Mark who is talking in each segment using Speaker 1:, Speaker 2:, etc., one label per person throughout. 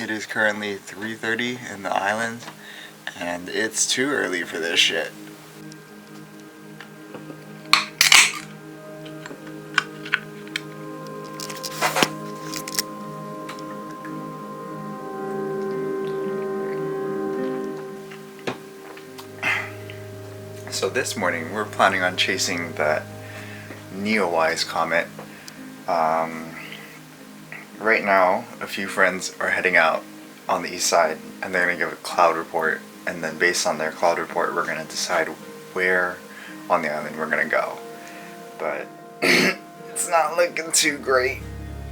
Speaker 1: It is currently 3:30 in the island, and it's too early for this shit. So this morning we're planning on chasing that Neowise comet. Right now, a few friends are heading out on the east side, and they're going to give a cloud report, and then based on their cloud report we're going to decide where on the island we're going to go. But it's not looking too great.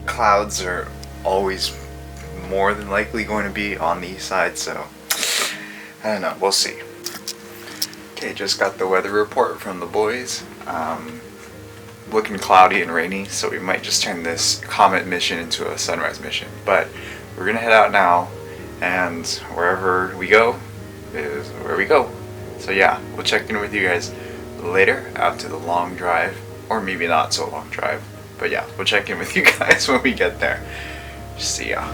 Speaker 1: Clouds are always more than likely going to be on the east side, so I don't know, we'll see. Okay, just got the weather report from the boys. Looking cloudy and rainy, so we might just turn this comet mission into a sunrise mission. But we're gonna head out now, and wherever we go is where we go. So yeah, we'll check in with you guys later after the long drive, or maybe not so long drive. But yeah, we'll check in with you guys when we get there. See ya.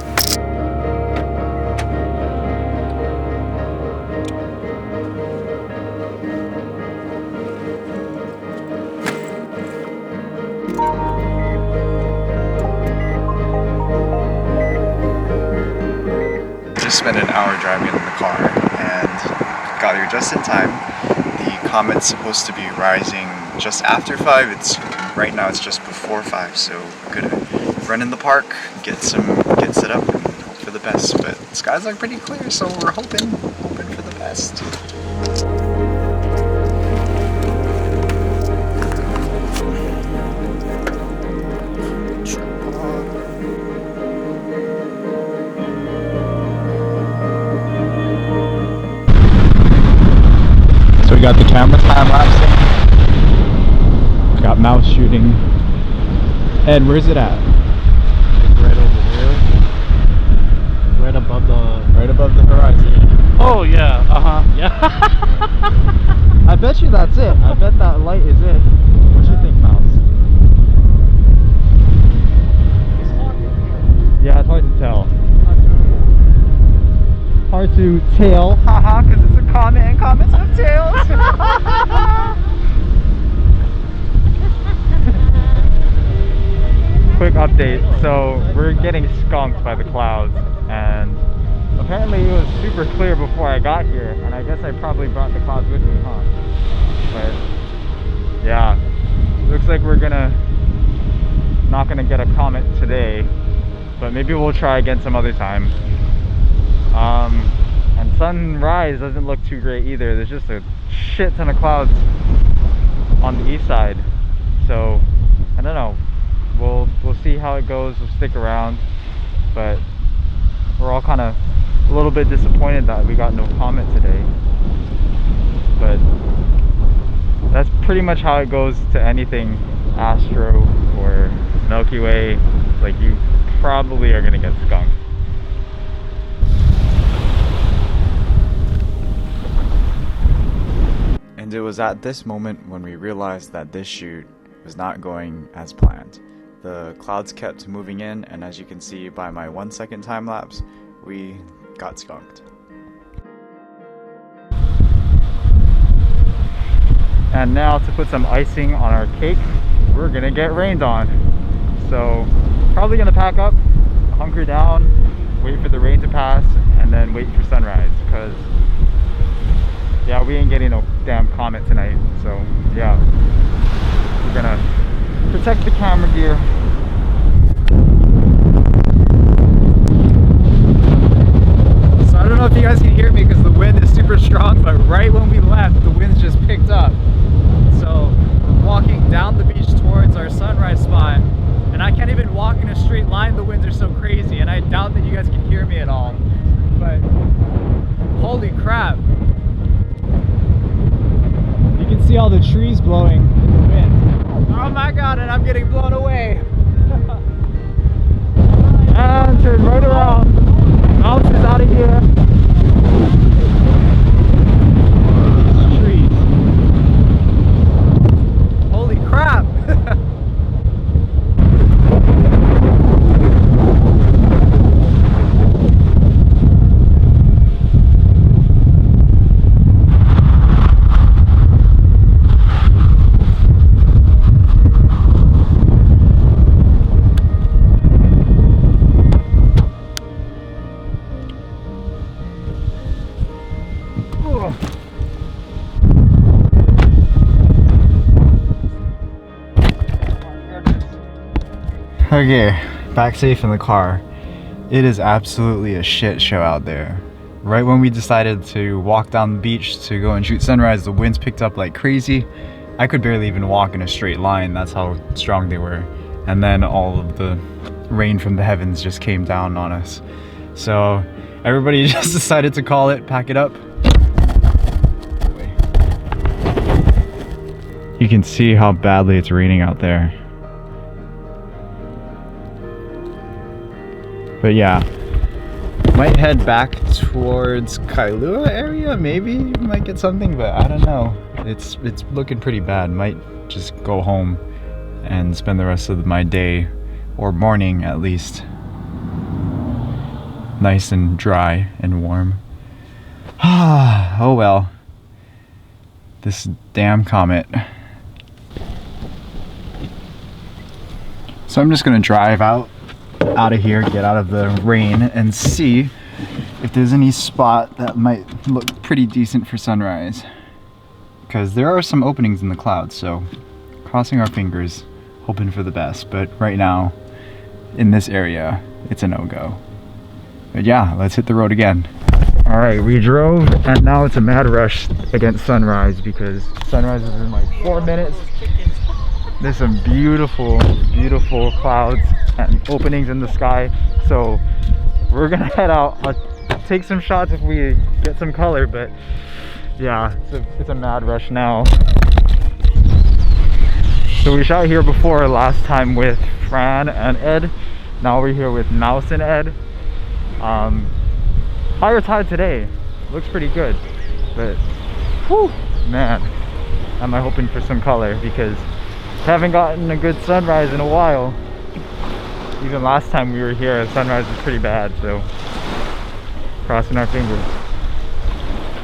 Speaker 1: Just spent an hour driving in the car and got here just in time. The comet's supposed to be rising just after 5. Right now it's just before 5, so we're gonna run in the park, get set up, and hope for the best. But the skies look pretty clear, so we're hoping for the best.
Speaker 2: So we got the camera time lapsing. We got mouse shooting. Ed, where's it at?
Speaker 3: Like right over there. Right above the horizon.
Speaker 2: Oh yeah,
Speaker 3: Yeah. I bet you that's it. I bet that light is it. What do you think, mouse?
Speaker 2: yeah, it's hard to tell. Hard to tell, haha, because it's a comet and comets have tails. Quick update, so we're getting skunked by the clouds, and apparently it was super clear before I got here, and I guess I probably brought the clouds with me, huh? But yeah, looks like we're not gonna get a comet today, but maybe we'll try again some other time. And sunrise doesn't look too great either. There's just a shit ton of clouds on the east side, so I don't know. We'll see how it goes. We'll stick around, but we're all kind of a little bit disappointed that we got no comet today. But that's pretty much how it goes to anything astro or Milky Way. Like, you probably are gonna get skunked. And it was at this moment when we realized that this shoot was not going as planned. The clouds kept moving in, and as you can see by my 1 second time lapse, we got skunked. And now to put some icing on our cake, we're gonna get rained on. So probably gonna pack up, hunker down, wait for the rain to pass, and then wait for sunrise, because yeah, we ain't getting no damn comet tonight. So yeah, we're gonna protect the camera gear. So I don't know if you guys can hear me because the wind is super strong, but right when we left, the winds just picked up. So we're walking down the beach towards our sunrise spot, and I can't even walk in a straight line. The winds are so crazy, and I doubt that you guys can hear me at all. But holy crap. You can see all the trees blowing in the wind. Oh my god, and I'm getting blown away. And turn right around. Mouse is out of here. These trees. Holy crap.
Speaker 1: Okay, back safe in the car. It is absolutely a shit show out there. Right when we decided to walk down the beach to go and shoot sunrise, the winds picked up like crazy. I could barely even walk in a straight line, that's how strong they were. And then all of the rain from the heavens just came down on us. So everybody just decided to call it, pack it up. You can see how badly it's raining out there. But yeah, might head back towards Kailua area, maybe might get something, but I don't know. It's looking pretty bad. Might just go home and spend the rest of my day, or morning at least, nice and dry and warm. Oh well. This damn comet. So I'm just gonna drive out of here, get out of the rain, and see if there's any spot that might look pretty decent for sunrise. Because there are some openings in the clouds, so crossing our fingers, hoping for the best. But right now, in this area, it's a no-go. But yeah, let's hit the road again. All right, we drove, and now it's a mad rush against sunrise because sunrise is in like 4 minutes. There's some beautiful, beautiful clouds and openings in the sky. So we're gonna head out. I'll take some shots if we get some color, but yeah, it's a mad rush now. So we shot here before last time with Fran and Ed. Now we're here with Mouse and Ed. Higher tide today. Looks pretty good, but whew, man, am I hoping for some color because haven't gotten a good sunrise in a while. Even last time we were here, the sunrise was pretty bad, so crossing our fingers.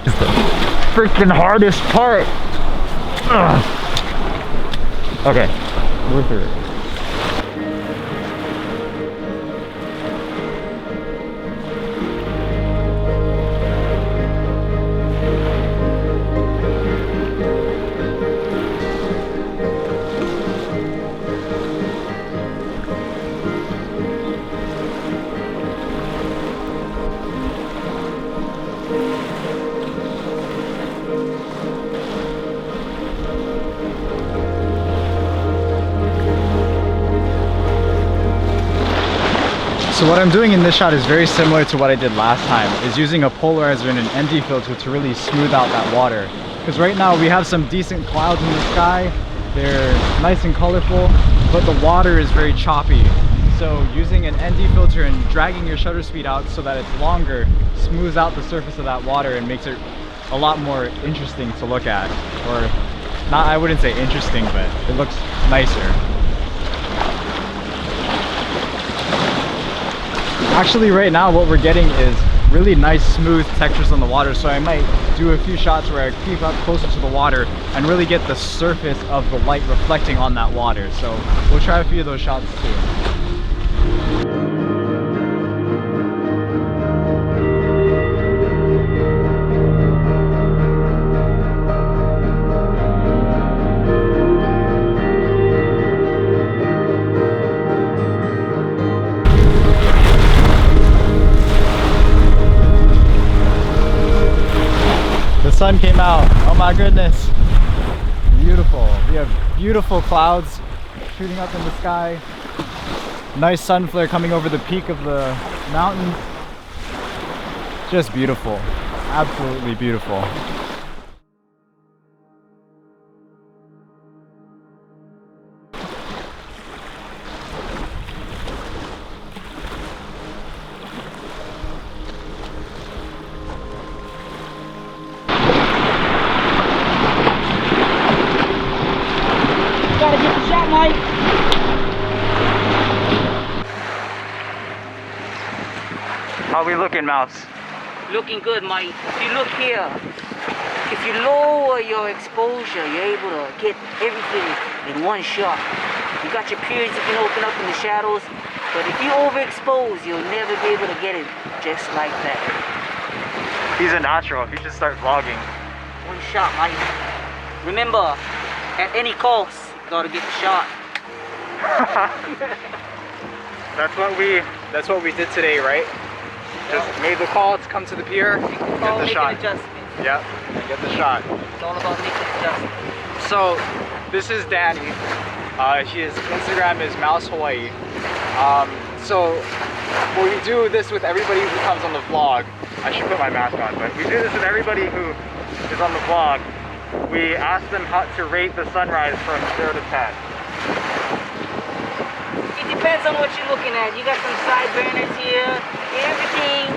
Speaker 1: It's the freaking hardest part. Ugh. Okay, we're through it. So what I'm doing in this shot is very similar to what I did last time, is using a polarizer and an ND filter to really smooth out that water. Because right now we have some decent clouds in the sky, they're nice and colorful, but the water is very choppy. So using an ND filter and dragging your shutter speed out so that it's longer smooths out the surface of that water and makes it a lot more interesting to look at. Or not, I wouldn't say interesting, but it looks nicer. Actually right now what we're getting is really nice smooth textures on the water, so I might do a few shots where I creep up closer to the water and really get the surface of the light reflecting on that water. So we'll try a few of those shots too. Sun came out. Oh my goodness. Beautiful. We have beautiful clouds shooting up in the sky. Nice sun flare coming over the peak of the mountains. Just beautiful. Absolutely beautiful.
Speaker 4: Gotta get the shot, Mike.
Speaker 2: How we looking, Mouse?
Speaker 4: Looking good, Mike. If you look here, if you lower your exposure, you're able to get everything in one shot. You got your periods you can open up in the shadows, but if you overexpose, you'll never be able to get it just like that.
Speaker 2: He's a natural. He should start vlogging.
Speaker 4: One shot, Mike. Remember, at any cost, gotta get the shot.
Speaker 3: That's what we did today, right? Just made the call to come to the pier,
Speaker 4: All
Speaker 3: get the
Speaker 4: making
Speaker 3: shot.
Speaker 4: adjustments.
Speaker 3: Yep, and get the shot.
Speaker 4: It's all about making adjustments.
Speaker 3: So, this is Danny. His Instagram is Mouse Hawaii. So, when we do this with everybody who comes on the vlog, I should put my mask on, but we do this with everybody who is on the vlog. We ask them how to rate the sunrise from 0 to 10.
Speaker 4: It depends on what you're looking at. You got some side burners here. Everything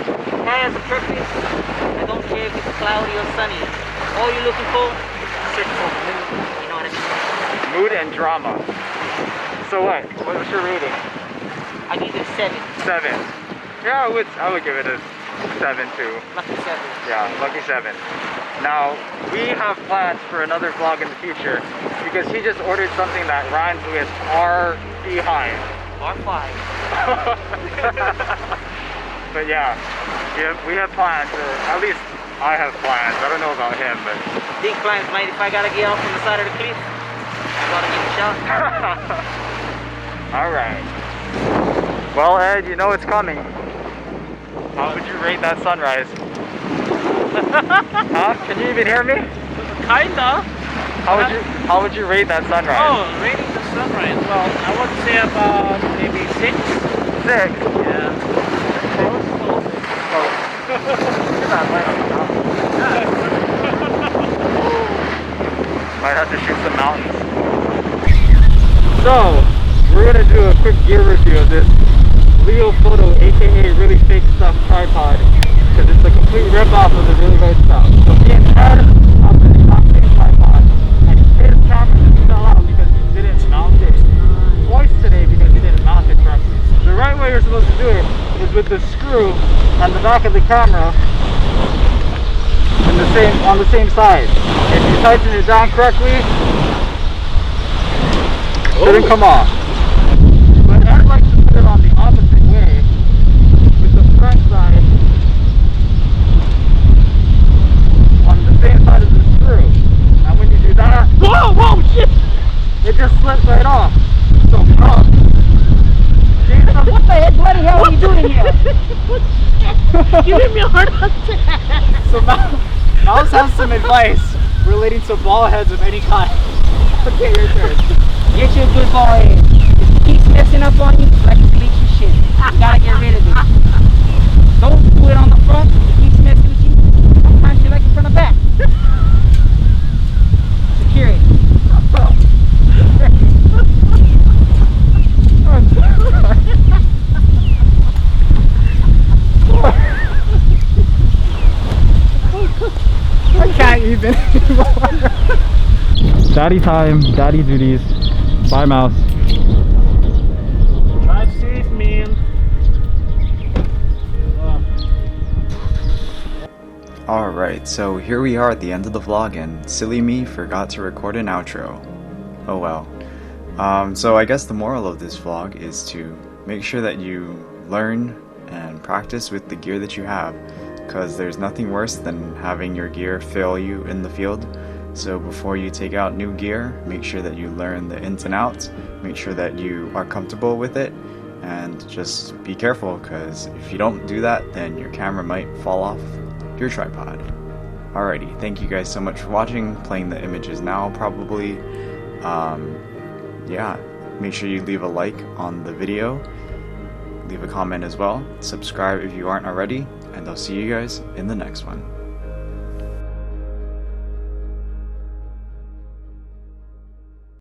Speaker 4: has a purpose. I don't care if it's cloudy or sunny. All you're looking for is a mood. You know what I mean?
Speaker 3: Mood and drama. So what? What's your rating?
Speaker 4: I give it a 7.
Speaker 3: 7. Yeah, I would give it a 7 too.
Speaker 4: Lucky 7.
Speaker 3: Yeah, lucky 7. Now, we have plans for another vlog in the future because he just ordered something that rhymes with R behind.
Speaker 4: R5.
Speaker 3: But yeah, we have plans, or at least I have plans. I don't know about him, but
Speaker 4: Big plans, mate. If I gotta get off on the side of the cliff, I gotta give it a shot.
Speaker 3: alright. Well, Ed, you know it's coming. How would you rate that sunrise? Huh? Can you even hear me?
Speaker 5: Kinda.
Speaker 3: How would you rate that sunrise?
Speaker 5: Oh, rating the sunrise. Well, I would say about maybe 6.
Speaker 3: 6.
Speaker 5: Yeah.
Speaker 3: Might have to shoot some mountains. So, we're gonna do a quick gear review of this Leo Photo, aka Really Fake Stuff tripod, because it's a complete rip-off of the Really Fake Stuff. So me and Ed have the exact same tripod, and his camera just fell out because he didn't mount it twice today because he didn't mount it correctly. The right way you're supposed to do it is with the screw on the back of the camera on the same side. If you tighten it down correctly, it shouldn't come off. But I'd like to put it on the opposite way with the front side on the same side of the screw. And when you do that, whoa, shit! It just slips right off. So,
Speaker 4: What the heck, bloody hell are you doing here?
Speaker 5: Giving me a hard attack.
Speaker 3: So Mouse has some advice relating to ball heads of any kind. Okay, your turn.
Speaker 4: Get you a good ball head. If it keeps messing up on you, like it's leaking shit. You gotta get rid of it. Don't do it on the front. If it keeps messing with you, sometimes you like it from the back. Secure it.
Speaker 3: I can't even anymore. Daddy time, daddy duties. Bye, Mouse.
Speaker 5: Drive safe, man.
Speaker 1: Alright, so here we are at the end of the vlog and silly me forgot to record an outro. Oh well. So I guess the moral of this vlog is to make sure that you learn and practice with the gear that you have, because there's nothing worse than having your gear fail you in the field. So before you take out new gear, make sure that you learn the ins and outs, make sure that you are comfortable with it, and just be careful, because if you don't do that, then your camera might fall off your tripod. Alrighty, thank you guys so much for watching, playing the images now probably. Yeah, make sure you leave a like on the video, leave a comment as well, subscribe if you aren't already, and I'll see you guys in the next one.